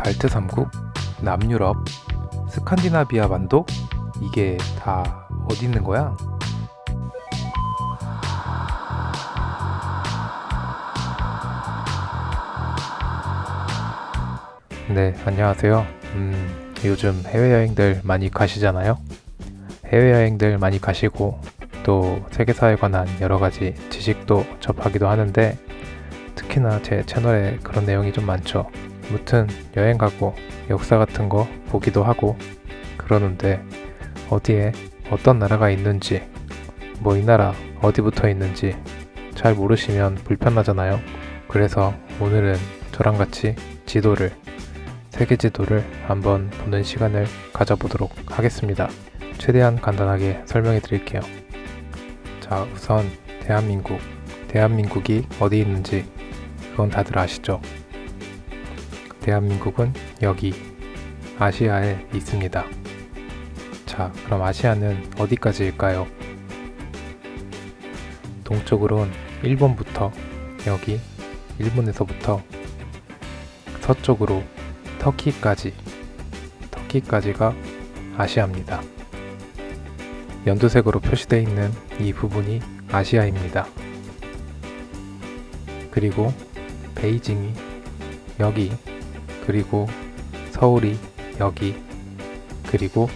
발트 3국, 남유럽, 스칸디나비아 반도? 이게 다 어디 있는 거야? 네, 안녕하세요. 요즘 해외여행들 많이 가시잖아요? 해외여행들 많이 가시고 또 세계사에 관한 여러가지 지식도 접하기도 하는데 특히나 제 채널에 그런 내용이 좀 많죠. 무튼 여행 가고 역사 같은 거 보기도 하고 그러는데 어디에 어떤 나라가 있는지 뭐 이 나라 어디 붙어 있는지 잘 모르시면 불편하잖아요. 그래서 오늘은 저랑 같이 세계 지도를 한번 보는 시간을 가져보도록 하겠습니다. 최대한 간단하게 설명해 드릴게요. 자, 우선 대한민국이 어디 있는지 그건 다들 아시죠? 대한민국은 여기 아시아에 있습니다. 자, 그럼 아시아는 어디까지일까요? 동쪽으론 일본부터 여기 일본에서부터 서쪽으로 터키까지가 아시아입니다. 연두색으로 표시되어 있는 이 부분이 아시아입니다. 그리고 베이징이 여기, 그리고 서울이 여기, 그리고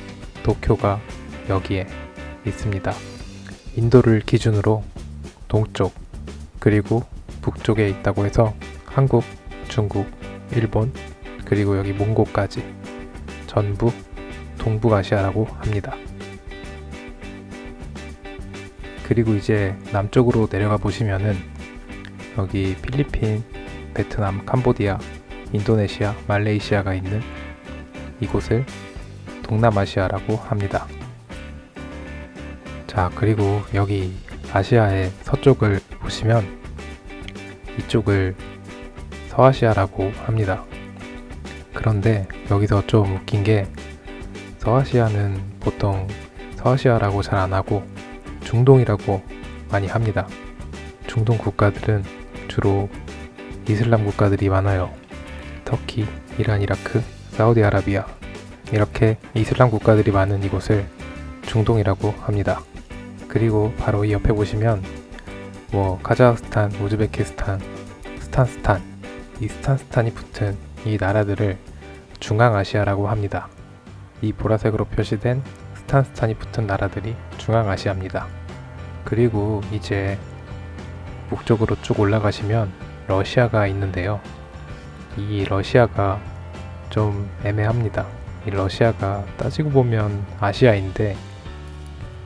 도쿄가 여기에 있습니다. 인도를 기준으로 동쪽, 그리고 북쪽에 있다고 해서 한국, 중국, 일본, 그리고 여기 몽고까지 전부 동북아시아라고 합니다. 그리고 이제 남쪽으로 내려가 보시면은 여기 필리핀, 베트남, 캄보디아, 인도네시아, 말레이시아가 있는 이곳을 동남아시아라고 합니다. 자, 그리고 여기 아시아의 서쪽을 보시면 이쪽을 서아시아라고 합니다. 그런데 여기서 좀 웃긴 게 서아시아는 보통 서아시아라고 잘 안 하고 중동이라고 많이 합니다. 중동 국가들은 주로 이슬람 국가들이 많아요. 터키, 이란, 이라크, 사우디아라비아 이렇게 이슬람 국가들이 많은 이곳을 중동이라고 합니다. 그리고 바로 이 옆에 보시면 카자흐스탄, 우즈베키스탄, 스탄스탄이 붙은 이 나라들을 중앙아시아라고 합니다. 이 보라색으로 표시된 스탄스탄이 붙은 나라들이 중앙아시아입니다. 그리고 이제 북쪽으로 쭉 올라가시면 러시아가 있는데요. 이 러시아가 좀 애매합니다. 이 러시아가 따지고 보면 아시아인데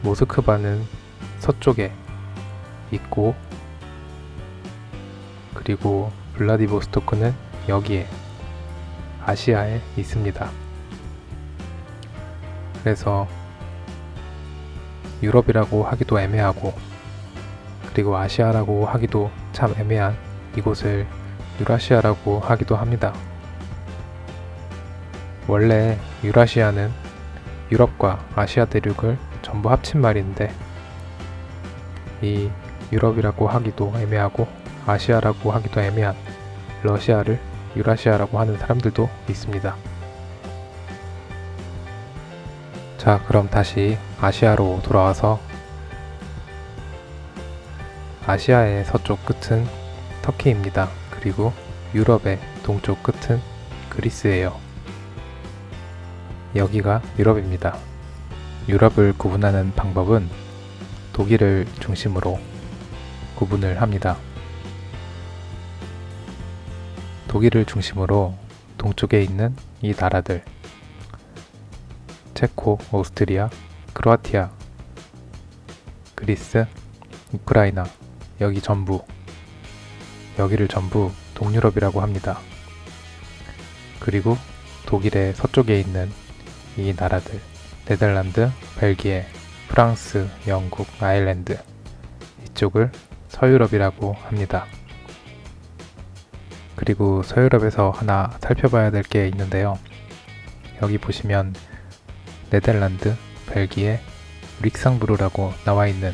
모스크바는 서쪽에 있고 그리고 블라디보스토크는 여기에 아시아에 있습니다. 그래서 유럽이라고 하기도 애매하고 그리고 아시아라고 하기도 참 애매한 이곳을 유라시아라고 하기도 합니다. 원래 유라시아는 유럽과 아시아 대륙을 전부 합친 말인데 이 유럽이라고 하기도 애매하고 아시아라고 하기도 애매한 러시아를 유라시아라고 하는 사람들도 있습니다. 자, 그럼 다시 아시아로 돌아와서 아시아의 서쪽 끝은 터키입니다. 그리고 유럽의 동쪽 끝은 그리스예요. 여기가 유럽입니다. 유럽을 구분하는 방법은 독일을 중심으로 구분을 합니다. 독일을 중심으로 동쪽에 있는 이 나라들 체코, 오스트리아, 크로아티아, 그리스, 우크라이나 여기를 전부 동유럽이라고 합니다. 그리고 독일의 서쪽에 있는 이 나라들 네덜란드, 벨기에, 프랑스, 영국, 아일랜드 이쪽을 서유럽이라고 합니다. 그리고 서유럽에서 하나 살펴봐야 될 게 있는데요. 여기 보시면 네덜란드, 벨기에, 릭상부르라고 나와 있는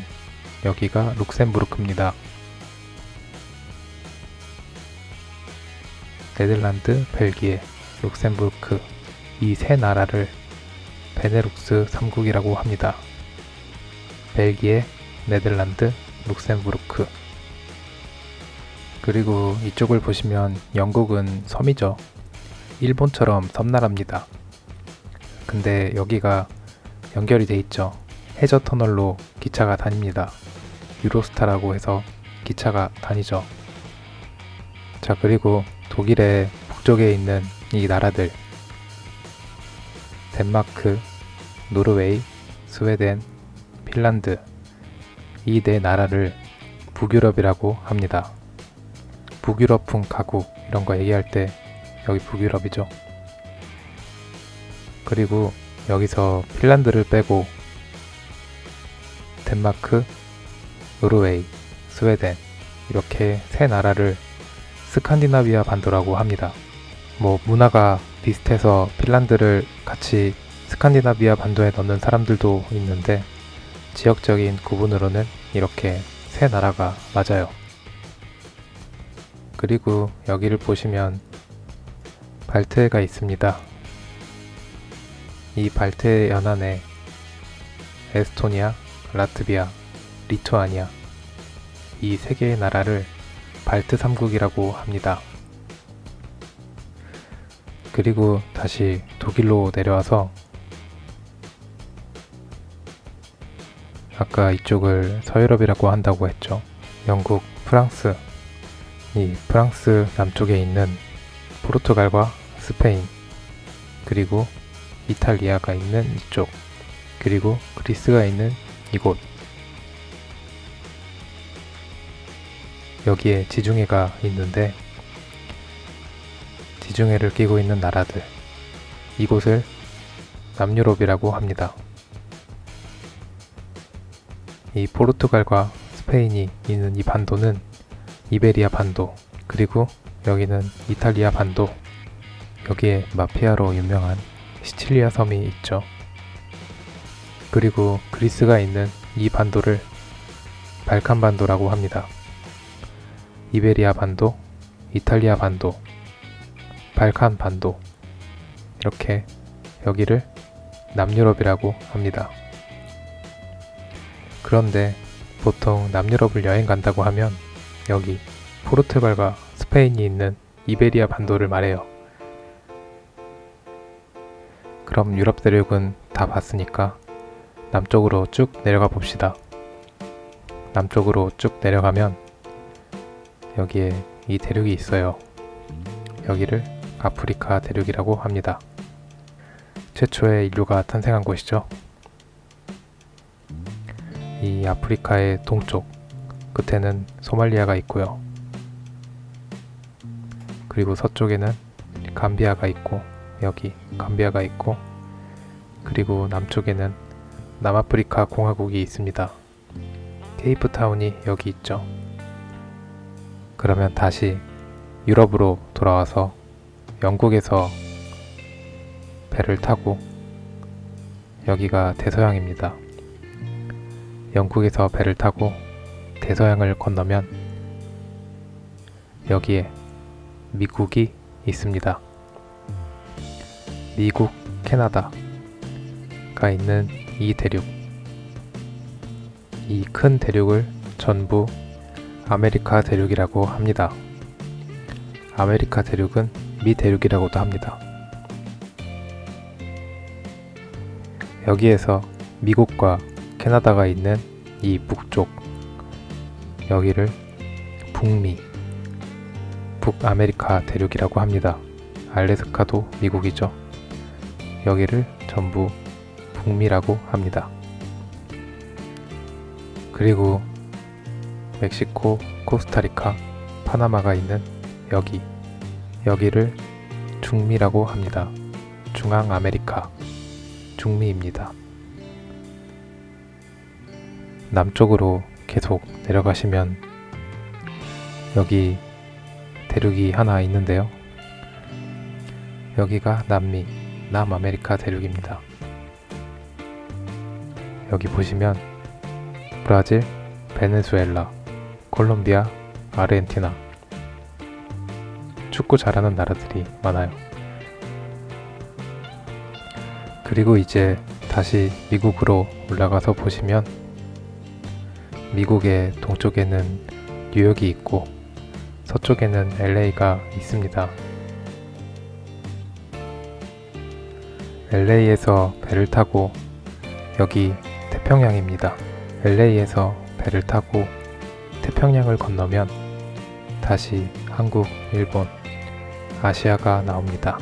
여기가 룩셈부르크입니다. 네덜란드, 벨기에, 룩셈부르크, 이 세 나라를 베네룩스 3국이라고 합니다. 벨기에, 네덜란드, 룩셈부르크. 그리고 이쪽을 보시면 영국은 섬이죠. 일본처럼 섬나라입니다. 근데 여기가 연결이 돼 있죠. 해저 터널로 기차가 다닙니다. 유로스타라고 해서 기차가 다니죠. 자, 그리고 독일의 북쪽에 있는 이 나라들, 덴마크, 노르웨이, 스웨덴, 핀란드, 이 네 나라를 북유럽이라고 합니다. 북유럽풍 가구 이런 거 얘기할 때 여기 북유럽이죠. 그리고 여기서 핀란드를 빼고 덴마크, 노르웨이, 스웨덴 이렇게 세 나라를 스칸디나비아 반도라고 합니다. 뭐 문화가 비슷해서 핀란드를 같이 스칸디나비아 반도에 넣는 사람들도 있는데 지역적인 구분으로는 이렇게 세 나라가 맞아요. 그리고 여기를 보시면 발트해가 있습니다. 이 발트해 연안에 에스토니아, 라트비아, 리투아니아 이 세 개의 나라를 발트 3국이라고 합니다. 그리고 다시 독일로 내려와서 아까 이쪽을 서유럽이라고 한다고 했죠. 영국, 프랑스, 이 프랑스 남쪽에 있는 포르투갈과 스페인, 그리고 이탈리아가 있는 이쪽, 그리고 그리스가 있는 이곳. 여기에 지중해가 있는데 지중해를 끼고 있는 나라들, 이곳을 남유럽이라고 합니다. 이 포르투갈과 스페인이 있는 이 반도는 이베리아 반도, 그리고 여기는 이탈리아 반도, 여기에 마피아로 유명한 시칠리아 섬이 있죠. 그리고 그리스가 있는 이 반도를 발칸 반도라고 합니다. 이베리아 반도, 이탈리아 반도, 발칸 반도, 이렇게 여기를 남유럽이라고 합니다. 그런데 보통 남유럽을 여행 간다고 하면 여기 포르투갈과 스페인이 있는 이베리아 반도를 말해요. 그럼 유럽 대륙은 다 봤으니까 남쪽으로 쭉 내려가 봅시다. 남쪽으로 쭉 내려가면 여기에 이 대륙이 있어요. 여기를 아프리카 대륙이라고 합니다. 최초의 인류가 탄생한 곳이죠. 이 아프리카의 동쪽 끝에는 소말리아가 있고요. 그리고 서쪽에는 감비아가 있고, 여기 감비아가 있고, 그리고 남쪽에는 남아프리카 공화국이 있습니다. 케이프타운이 여기 있죠. 그러면 다시 유럽으로 돌아와서 영국에서 배를 타고, 여기가 대서양입니다. 영국에서 배를 타고 대서양을 건너면 여기에 미국이 있습니다. 미국, 캐나다가 있는 이 대륙, 이 큰 대륙을 전부 아메리카 대륙이라고 합니다. 아메리카 대륙은 미 대륙이라고도 합니다. 여기에서 미국과 캐나다가 있는 이 북쪽, 여기를 북미, 북아메리카 대륙이라고 합니다. 알래스카도 미국이죠. 여기를 전부 북미라고 합니다. 그리고 멕시코, 코스타리카, 파나마가 있는 여기를 중미라고 합니다. 중앙아메리카, 중미입니다. 남쪽으로 계속 내려가시면 여기 대륙이 하나 있는데요. 여기가 남미, 남아메리카 대륙입니다. 여기 보시면 브라질, 베네수엘라, 콜롬비아, 아르헨티나 축구 잘하는 나라들이 많아요. 그리고 이제 다시 미국으로 올라가서 보시면 미국의 동쪽에는 뉴욕이 있고 서쪽에는 LA가 있습니다. LA에서 배를 타고 여기 태평양입니다. LA에서 배를 타고 태평양을 건너면 다시 한국, 일본, 아시아가 나옵니다.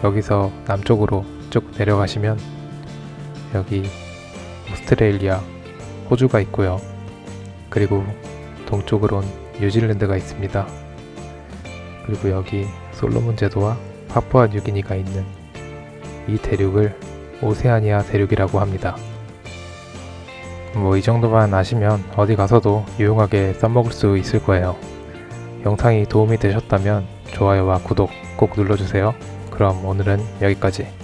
여기서 남쪽으로 쭉 내려가시면 여기 오스트레일리아, 호주가 있고요. 그리고 동쪽으론 뉴질랜드가 있습니다. 그리고 여기 솔로몬 제도와 파푸아 뉴기니가 있는 이 대륙을 오세아니아 대륙이라고 합니다. 이 정도만 아시면 어디 가서도 유용하게 써먹을 수 있을 거예요. 영상이 도움이 되셨다면 좋아요와 구독 꼭 눌러주세요. 그럼 오늘은 여기까지.